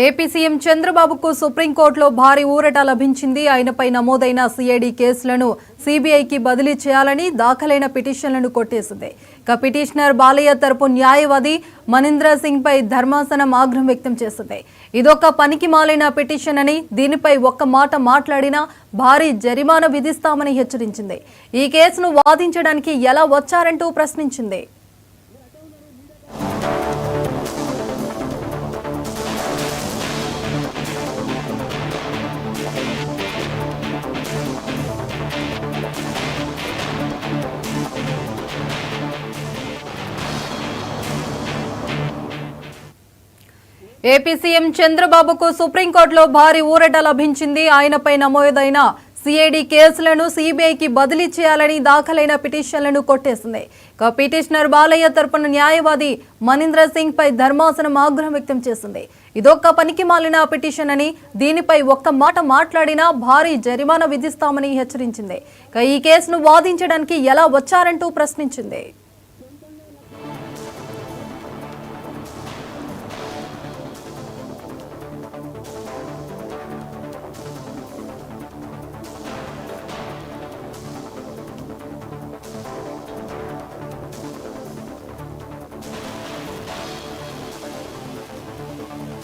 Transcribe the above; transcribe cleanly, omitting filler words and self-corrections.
AP CM చంద్రబాబుకు సుప్రీంకోర్టులో భారీ ఊరట లభించింది. ఆయనపై నమోదైన సిఐడి కేసులను సిబిఐకి బదిలీ చేయాలని దాఖలైన పిటిషన్లను కొట్టేసింది. ఇక పిటిషనర్ బాలయ్య తరపు న్యాయవాది మనీంద్ర సింగ్ పై ధర్మాసనం ఆగ్రహం వ్యక్తం చేసింది. ఇదొక పనికి మాలిన పిటిషన్ అని, దీనిపై ఒక్క మాట మాట్లాడినా భారీ జరిమానా విధిస్తామని హెచ్చరించింది. ఈ కేసును వాదించడానికి ఎలా వచ్చారంటూ ప్రశ్నించింది. ఏపీ సీఎం చంద్రబాబుకు సుప్రీంకోర్టులో భారీ ఊరట లభించింది. ఆయనపై నమోదైన సిఐడి కేసులను సిబిఐకి బదిలీ చేయాలని దాఖలైన పిటిషన్లను కొట్టేసింది. ఇక పిటిషనర్ బాలయ్య తరపున న్యాయవాది మనీంద్ర సింగ్ పై ధర్మాసనం ఆగ్రహం వ్యక్తం చేసింది. ఇదొక్క పనికి మాలిన పిటిషన్ అని, దీనిపై ఒక్క మాట మాట్లాడినా భారీ జరిమానా విధిస్తామని హెచ్చరించింది. ఇక ఈ కేసును వాదించడానికి ఎలా వచ్చారంటూ ప్రశ్నించింది.